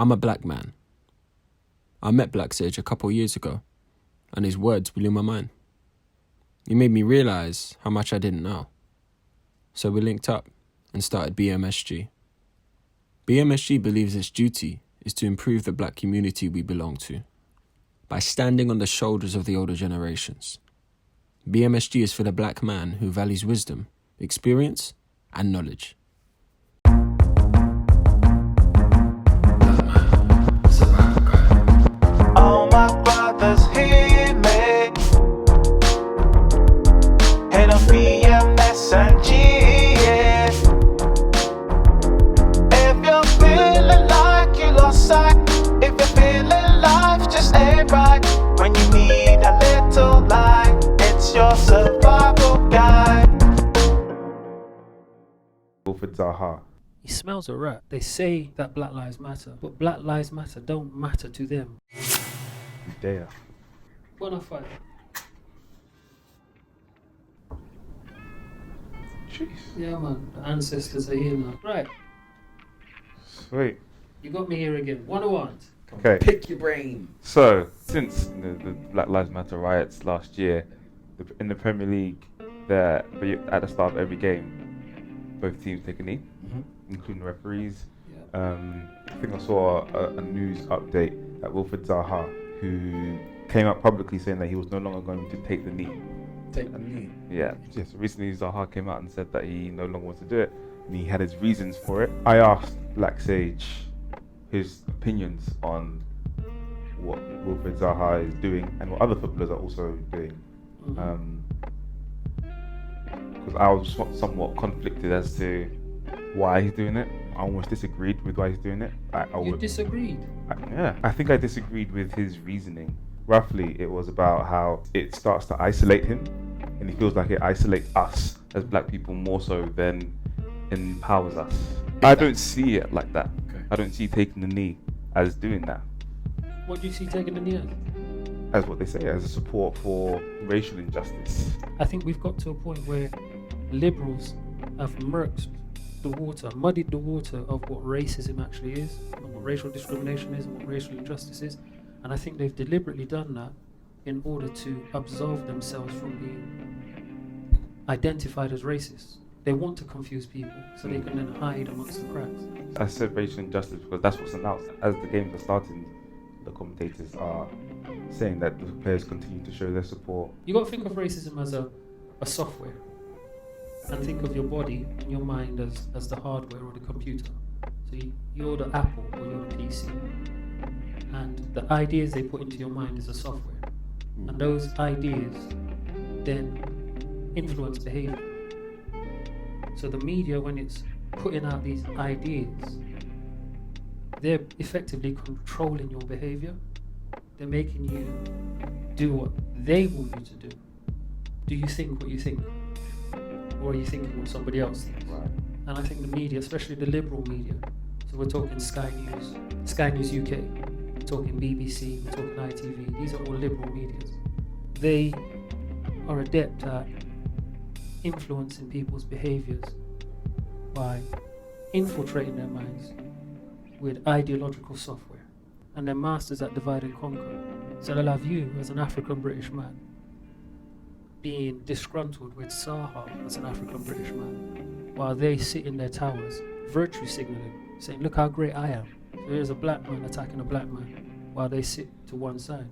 I'm a black man. I met Black Sage a couple years ago, and his words blew my mind. He made me realise how much I didn't know. So we linked up and started BMSG. BMSG believes its duty is to improve the black community we belong to by standing on the shoulders of the older generations. BMSG is for the black man who values wisdom, experience, and knowledge. All my brothers hear me. Head of BMSG. Yeah. If you're feeling like you lost sight, if you're feeling life just ain't right, when you need a little light, it's your survival guide. Wilfred Zaha. He smells a rat. They say that Black Lives Matter, but Black Lives Matter don't matter to them. Dare. Bonafide. Jeez. Yeah, man. The ancestors are here now. Right. Sweet. You got me here again. What do I want? Okay. Pick your brain. So, since the Black Lives Matter riots last year, in the Premier League, at the start of every game, both teams take a knee, including the referees. Yeah. I think I saw a news update that Wilfred Zaha, who came out publicly saying that he was no longer going to take the knee. Take the knee. Yeah. Yes. Recently, Zaha came out and said that he no longer wants to do it, and he had his reasons for it. I asked Black Sage his opinions on what Wilfred Zaha is doing and what other footballers are also doing. Because I was somewhat conflicted as to why he's doing it. I almost disagreed with why he's doing it. You disagreed? I think I disagreed with his reasoning. Roughly, it was about how it starts to isolate him, and he feels like it isolates us as black people more so than empowers us. I don't see it like that. Okay. I don't see taking the knee as doing that. What do you see taking the knee as? As what they say, as a support for racial injustice. I think we've got to a point where liberals have muddied the water of what racism actually is, and what racial discrimination is, and what racial injustice is. And I think they've deliberately done that in order to absolve themselves from being identified as racists. They want to confuse people so they can then hide amongst the cracks. I said racial injustice because that's what's announced. As the games are starting, the commentators are saying that the players continue to show their support. You got to think of racism as a software, and think of your body and your mind as the hardware or the computer. So you're the Apple or you're the PC, and the ideas they put into your mind is the software, and those ideas then influence behavior. So the media, when it's putting out these ideas, they're effectively controlling your behavior. They're making you do what they want you to do. Do you think what you think? Or are you thinking what somebody else thinks? Right. And I think the media, especially the liberal media, so we're talking Sky News UK, we're talking BBC, we're talking ITV, these are all liberal medias. They are adept at influencing people's behaviors by infiltrating their minds with ideological software, and they're masters at divide and conquer. So they'll have you as an African British man being disgruntled with Zaha as an African British man, while they sit in their towers virtue signaling, saying, look how great I am. So here's a black man attacking a black man, while they sit to one side.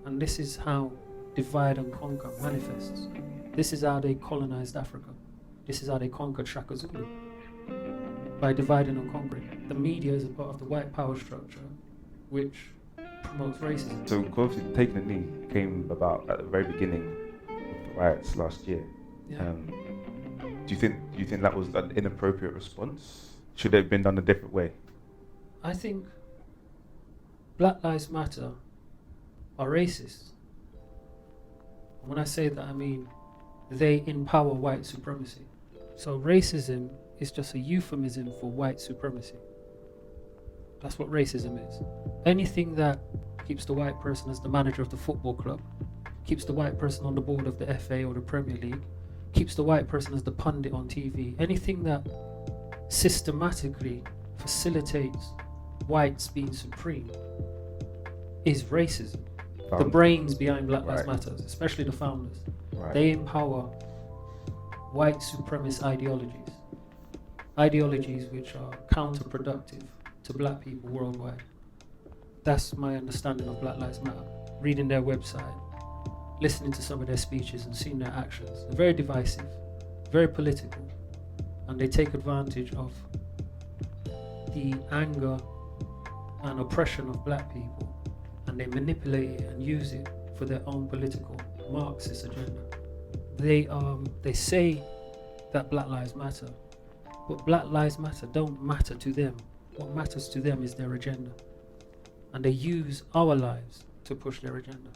And this is how divide and conquer manifests. This is how they colonized Africa. This is how they conquered Shaka Zulu. By dividing and conquering. The media is a part of the white power structure, which promotes racism. So, obviously, taking the knee came about at the very beginning of the riots last year. Yeah. Do you think that was an inappropriate response? Should it have been done a different way? I think Black Lives Matter are racist. When I say that, I mean they empower white supremacy. So racism is just a euphemism for white supremacy. That's what racism is. Anything that keeps the white person as the manager of the football club, keeps the white person on the board of the FA or the Premier League, keeps the white person as the pundit on TV, anything that systematically facilitates whites being supreme is racism. The Found- brains behind Black Lives Right. Matter, especially the founders, Right. they empower white supremacist ideologies which are counterproductive to black people worldwide. That's my understanding of Black Lives Matter. Reading their website, listening to some of their speeches and seeing their actions. They're very divisive, very political, and they take advantage of the anger and oppression of black people, and they manipulate it and use it for their own political Marxist agenda. They say that Black Lives Matter, but Black Lives Matter don't matter to them. What matters to them is their agenda, and they use our lives to push their agenda.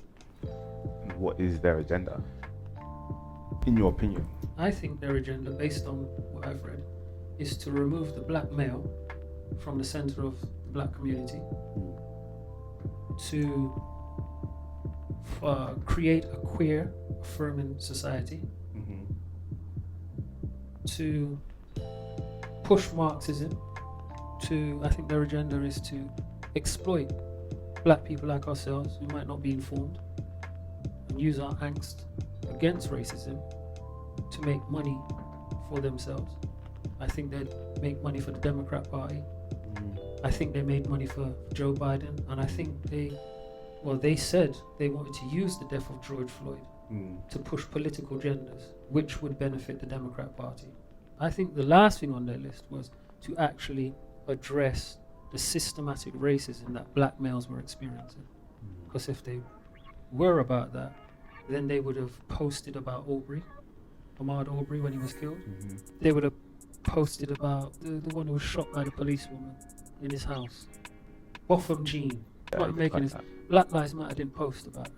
What is their agenda? In your opinion? I think their agenda, based on what I've read, is to remove the black male from the center of the black community, to create a queer, affirming society, to push Marxism, I think their agenda is to exploit black people like ourselves who might not be informed, and use our angst against racism to make money for themselves. I think they'd make money for the Democrat Party. I think they made money for Joe Biden, and I think they said they wanted to use the death of George Floyd to push political agendas which would benefit the Democrat Party. I think the last thing on their list was to actually address the systematic racism that black males were experiencing. Because if they were about that, then they would have posted about Ahmaud Arbery when he was killed. They would have posted about the one who was shot by the policewoman in his house. Botham Jean. What I'm making is Black Lives Matter didn't post about it.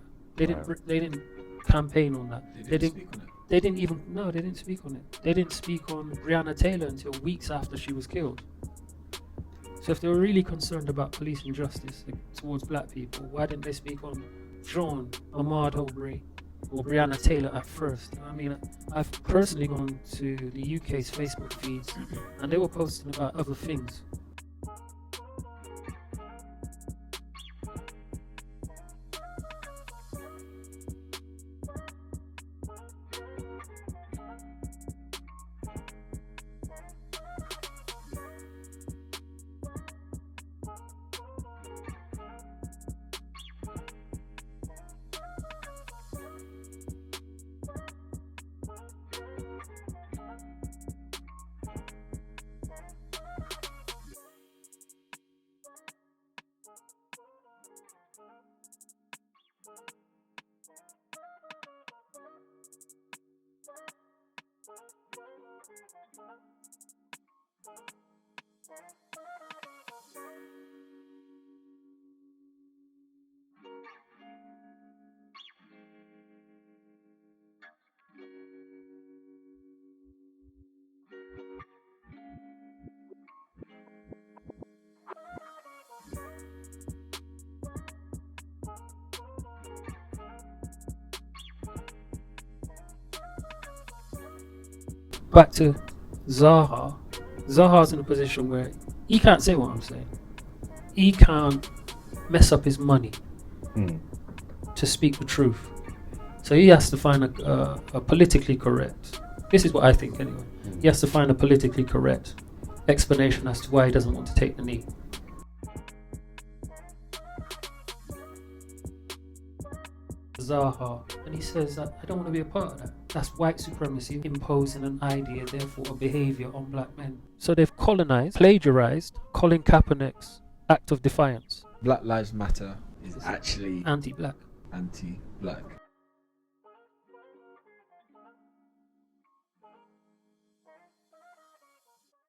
They didn't campaign on that. They didn't speak on it. They didn't speak on it. They didn't speak on Breonna Taylor until weeks after she was killed. So if they were really concerned about police injustice towards black people, why didn't they speak on John, Ahmaud Arbery, or Breonna Taylor at first? I mean, I've personally gone to the UK's Facebook feeds, and they were posting about other things. Back to Zaha. Zaha's in a position where he can't say what I'm saying. He can't mess up his money to speak the truth. So he has to find a politically correct, this is what I think anyway, he has to find a politically correct explanation as to why he doesn't want to take the knee. Zaha, and he says that I don't want to be a part of that. That's white supremacy imposing an idea, therefore a behavior on black men. So they've plagiarized Colin Kaepernick's act of defiance. Black Lives Matter is actually Anti-black. anti-black.